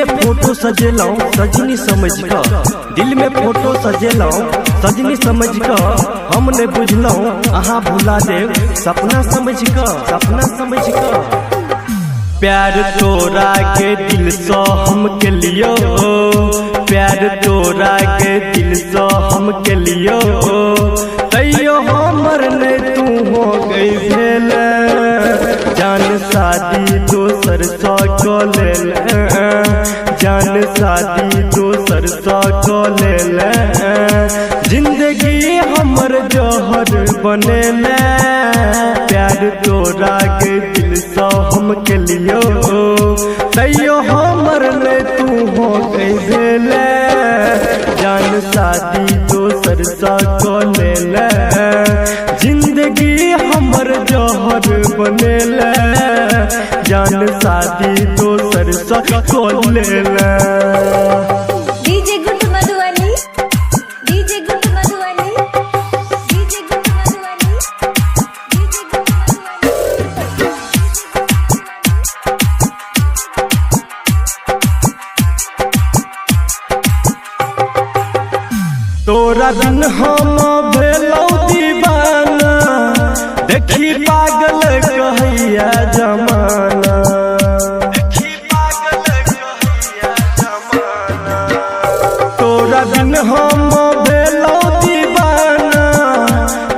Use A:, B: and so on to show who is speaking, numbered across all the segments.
A: में फोटो सजेलाऊं सजनी समझ का, दिल में फोटो सजेलाऊं सजनी समझ का, हमने बुझलाऊं अहाँ भुला देव सपना समझ का, सपना समझ का। प्यार तोरा के दिल सो हम के लियो, प्यार तोरा के दिल सो हम के लियो, तैयो हमर ने तू हो गई भेल, जान शादी दोसर सौ को ले ले, जान शादी दोसर सौ को ले ले, जिंदगी हमर जहर बने ले, प्यार तोरा के दिल सो हम के लियो, तैयो हमर ने तू हो गई भेल, जान शादी दोसर सौ को ले ले, जिंदगी हमर जहर बने ले, जान शादी दोसर सौ को ले ले।
B: DJ good Madhubani, DJ good Madhubani, DJ good Madhubani, DJ good
A: Madhubani. तोरा बिन हम भेलौ दीवाना, देखी पागल कहैया जमाना, देखी पागल कहैया जमाना, तोरा बिन हम भेलौ दीवाना,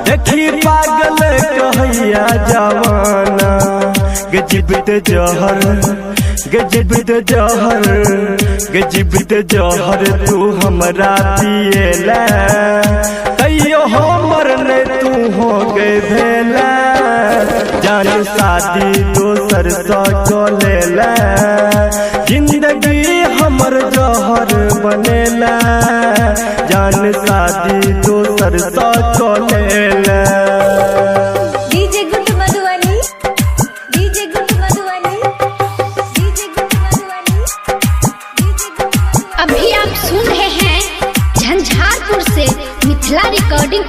A: देखी पागल कहैया जमाना, गजब जहर गजब जहर गजब जहर तू हमरा पिएला, तैयो हमर ने तू हो गए भेला, जान शादी दोसर सौ को ले ले, जिंदगी हमर जहर बनेला, जान शादी दोसर सौ को ले ले।
B: DJ good Madhubani, DJ good Madhubani, DJ good Madhubani, DJ good Madhubani.
C: अभी आप सुन रहे हैं झंझारपुर से मिथिला रिकॉर्डिंग